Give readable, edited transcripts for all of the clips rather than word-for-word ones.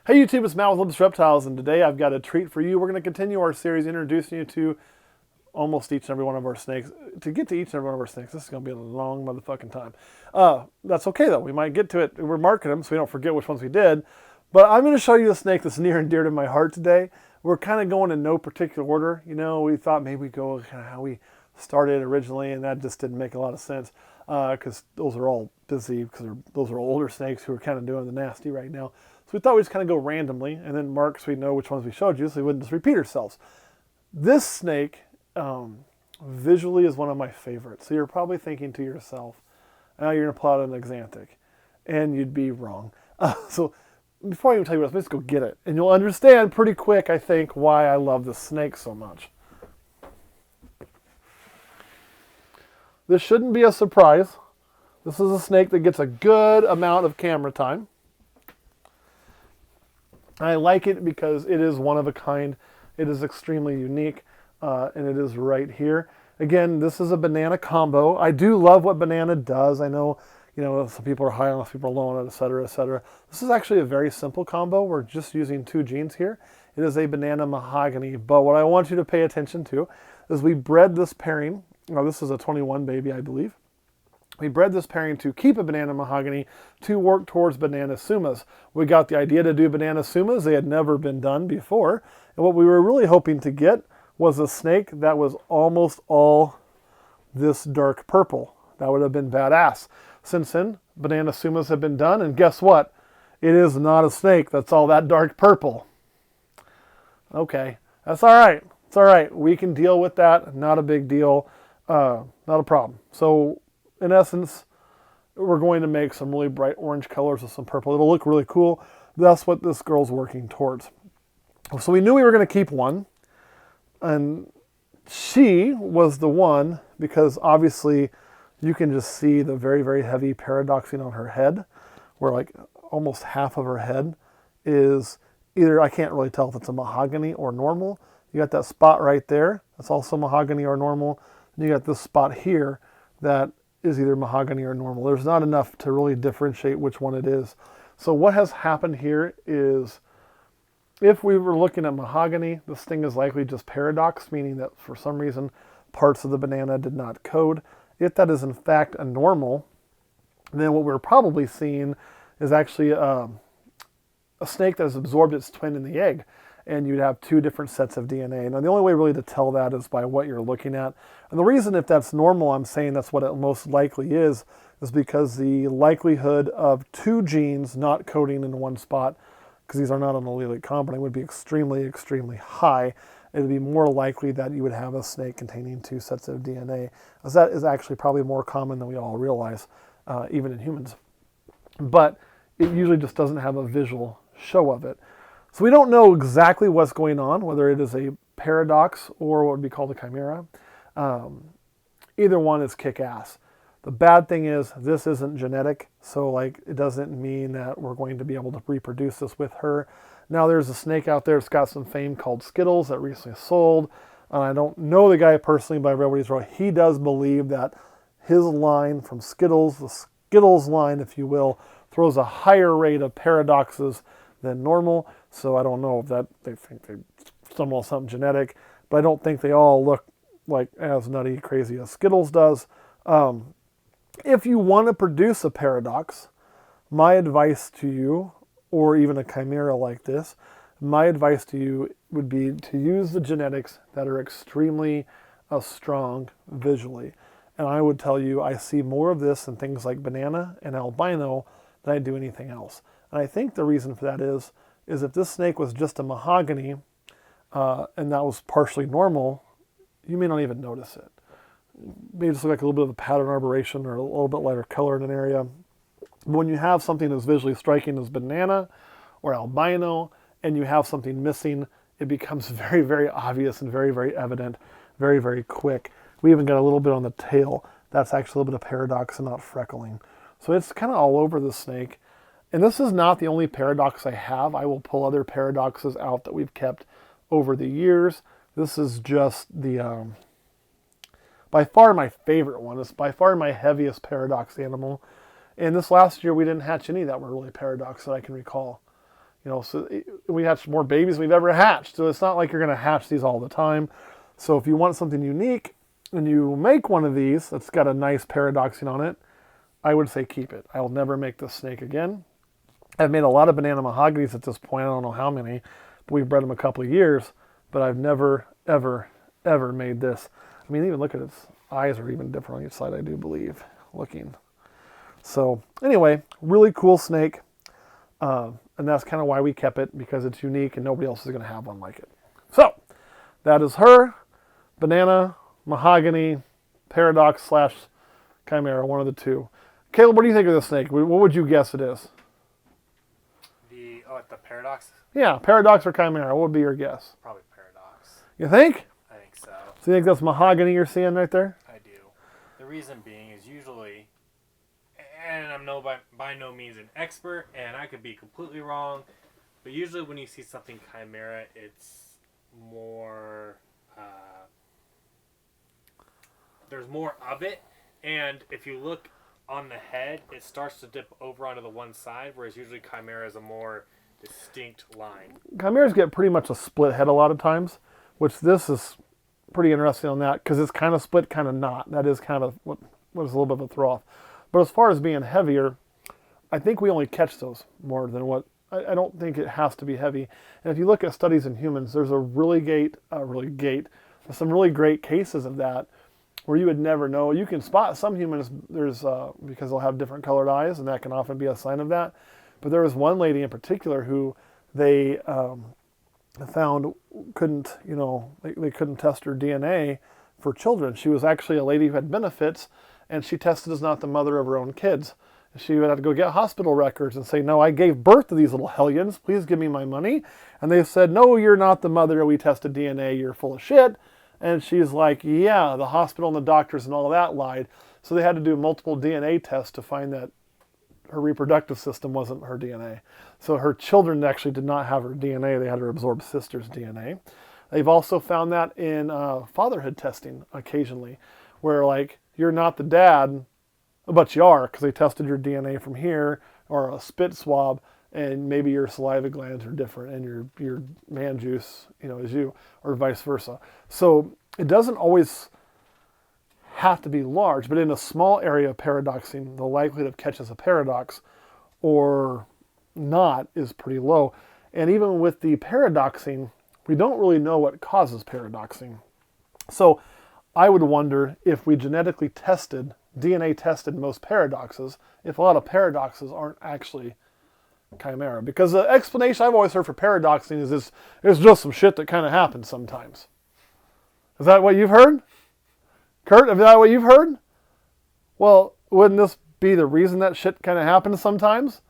Hey YouTube, it's Matt with Olympus Reptiles, and today I've got a treat for you. We're going to continue our series introducing you to almost each and every one of our snakes. To get to each and every one of our snakes, this is going to be a long motherfucking time. That's okay though, we might get to it. We're marking them so we don't forget which ones we did. But I'm going to show you a snake that's near and dear to my heart today. We're kind of going in no particular order. You know, we thought maybe we'd go kind of how we started originally, and that just didn't make a lot of sense because those are all busy, because those are older snakes who are kind of doing the nasty right now. So we thought we'd just kind of go randomly and then mark so we know which ones we showed you so we wouldn't just repeat ourselves. This snake visually is one of my favorites. So you're probably thinking to yourself, oh, you're going to pull out an Axanthic. And you'd be wrong. So before I even tell you what, let's go get it. And you'll understand pretty quick, I think, why I love this snake so much. This shouldn't be a surprise. This is a snake that gets a good amount of camera time. I like it because it is one of a kind. It is extremely unique, and it is right here. Again, this is a banana combo. I do love what banana does. I know, some people are high on it, some people are low on it, etc., etc. This is actually a very simple combo. We're just using two genes here. It is a banana mahogany, but what I want you to pay attention to is we bred this pairing. Now, this is a 21 baby, I believe. We bred this pairing to keep a banana mahogany to work towards banana sumas. We got the idea to do banana sumas. They had never been done before. And what we were really hoping to get was a snake that was almost all this dark purple. That would have been badass. Since then, banana sumas have been done, and guess what? It is not a snake that's all that dark purple. Okay, that's all right. It's all right. We can deal with that. Not a big deal. Not a problem. So, in essence, we're going to make some really bright orange colors with some purple. It'll look really cool. That's what this girl's working towards. So we knew we were going to keep one. And she was the one because obviously you can just see the very, very heavy paradoxing on her head, where like almost half of her head is either, I can't really tell if it's a mahogany or normal. You got that spot right there. That's also mahogany or normal. And you got this spot here that is either mahogany or normal. There's not enough to really differentiate which one it is. So what has happened here is, if we were looking at mahogany, this thing is likely just paradox, meaning that for some reason parts of the banana did not code. If that is in fact a normal, then what we're probably seeing is actually a snake that has absorbed its twin in the egg. And you'd have two different sets of DNA. Now, the only way really to tell that is by what you're looking at. And the reason if that's normal, I'm saying that's what it most likely is because the likelihood of two genes not coding in one spot, because these are not an allelic compound, would be extremely, extremely high. It would be more likely that you would have a snake containing two sets of DNA, as that is actually probably more common than we all realize, even in humans. But it usually just doesn't have a visual show of it. So we don't know exactly what's going on, whether it is a paradox or what would be called a chimera. Either one is kick-ass. The bad thing is this isn't genetic, so it doesn't mean that we're going to be able to reproduce this with her. Now there's a snake out there that's got some fame called Skittles that recently sold. And I don't know the guy personally, but I read what he's wrote. He does believe that his line from Skittles, the Skittles line, if you will, throws a higher rate of paradoxes than normal. So I don't know if that they think they stumble on something genetic, but I don't think they all look like as nutty crazy as Skittles does. If you want to produce a paradox, my advice to you, or even a chimera like this, my advice to you would be to use the genetics that are extremely strong visually. And I would tell you I see more of this in things like banana and albino than I do anything else. And I think the reason for that is if this snake was just a mahogany and that was partially normal, you may not even notice it. It may just look like a little bit of a pattern aberration or a little bit lighter color in an area. But when you have something as visually striking as banana or albino and you have something missing, it becomes very, very obvious and very, very evident, very, very quick. We even got a little bit on the tail. That's actually a little bit of paradox and not freckling. So it's kind of all over the snake. And this is not the only paradox I have. I will pull other paradoxes out that we've kept over the years. This is just the, by far my favorite one. It's by far my heaviest paradox animal. And this last year we didn't hatch any that were really paradox that I can recall. So we hatch more babies than we've ever hatched. So it's not like you're going to hatch these all the time. So if you want something unique and you make one of these that's got a nice paradoxing on it, I would say keep it. I will never make this snake again. I've made a lot of banana mahoganies at this point. I don't know how many, but we've bred them a couple of years. But I've never, ever, ever made this. I mean, even look at its eyes are even different on each side, I do believe, looking. So anyway, really cool snake. And that's kind of why we kept it, because it's unique and nobody else is going to have one like it. So that is her banana mahogany paradox / chimera, one of the two. Caleb, what do you think of this snake? What would you guess it is? The paradox? Yeah, paradox or chimera. What would be your guess? Probably paradox. You think? I think so. So you think that's mahogany you're seeing right there? I do. The reason being is usually, and I'm by no means an expert, and I could be completely wrong, but usually when you see something chimera, it's more, there's more of it, and if you look on the head, it starts to dip over onto the one side, whereas usually chimera is a more distinct line. Chimeras get pretty much a split head a lot of times, which this is pretty interesting on that, because it's kind of split, kind of not. That is kind of what is a little bit of a throw off. But as far as being heavier, I think we only catch those more than what, I don't think it has to be heavy. And if you look at studies in humans, there's some really great cases of that, where you would never know. You can spot some humans, because they'll have different colored eyes, and that can often be a sign of that. But there was one lady in particular who they found they couldn't test her DNA for children. She was actually a lady who had benefits, and she tested as not the mother of her own kids. She would have to go get hospital records and say, no, I gave birth to these little hellions. Please give me my money. And they said, no, you're not the mother. We tested DNA. You're full of shit. And she's like, yeah, the hospital and the doctors and all that lied. So they had to do multiple DNA tests to find that her reproductive system wasn't her DNA. So her children actually did not have her DNA. They had her absorb sister's DNA. They've also found that in fatherhood testing occasionally, where like you're not the dad, but you are, because they tested your DNA from here, or a spit swab, and maybe your saliva glands are different and your man juice, is you, or vice versa. So it doesn't always have to be large, but in a small area of paradoxing, the likelihood of catches a paradox or not is pretty low. And even with the paradoxing, we don't really know what causes paradoxing. So I would wonder if we genetically DNA tested most paradoxes, if a lot of paradoxes aren't actually chimera. Because the explanation I've always heard for paradoxing is it's just some shit that kind of happens sometimes. Is that what you've heard? Kurt, is that what you've heard? Well, wouldn't this be the reason that shit kind of happens sometimes?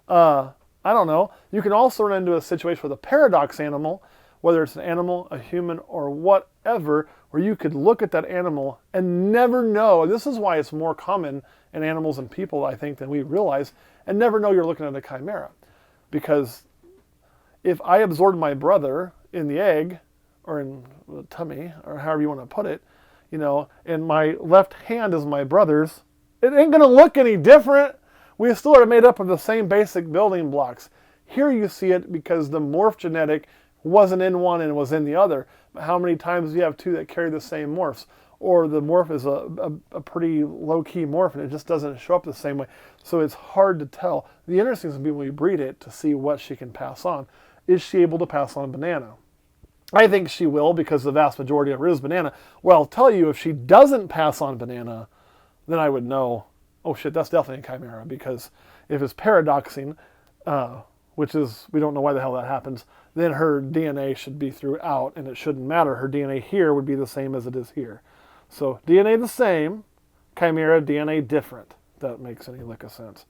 I don't know. You can also run into a situation with a paradox animal, whether it's an animal, a human, or whatever, where you could look at that animal and never know. And this is why it's more common in animals and people, I think, than we realize, and never know you're looking at a chimera. Because if I absorbed my brother in the egg, or in the tummy, or however you want to put it, and my left hand is my brother's, it ain't going to look any different. We still are made up of the same basic building blocks. Here you see it because the morph genetic wasn't in one and was in the other. But how many times do you have two that carry the same morphs? Or the morph is a pretty low-key morph and it just doesn't show up the same way. So it's hard to tell. The interesting thing is when we breed it to see what she can pass on. Is she able to pass on banana? I think she will, because the vast majority of her is banana. Well, I'll tell you, if she doesn't pass on banana, then I would know, oh shit, that's definitely a chimera, because if it's paradoxing, which is, we don't know why the hell that happens, then her DNA should be throughout, and it shouldn't matter. Her DNA here would be the same as it is here. So DNA the same, chimera, DNA different. That makes any lick of sense.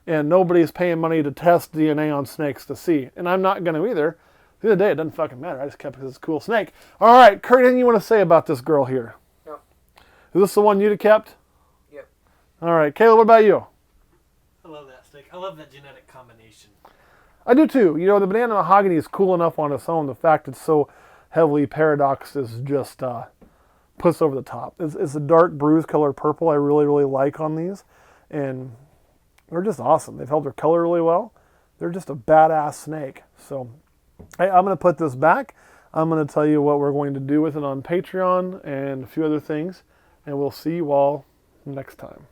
And nobody's paying money to test DNA on snakes to see. And I'm not going to either. The other day, it doesn't fucking matter. I just kept it because it's a cool snake. All right, Kurt, anything you want to say about this girl here? No. Is this the one you'd have kept? Yep. All right, Caleb, what about you? I love that snake. I love that genetic combination. I do too. The banana mahogany is cool enough on its own. The fact it's so heavily paradoxed is just puts over the top. It's a dark bruise color purple I really, really like on these. And they're just awesome. They've held their color really well. they're just a badass snake. So hey, I'm going to put this back. I'm going to tell you what we're going to do with it on Patreon and a few other things. And we'll see you all next time.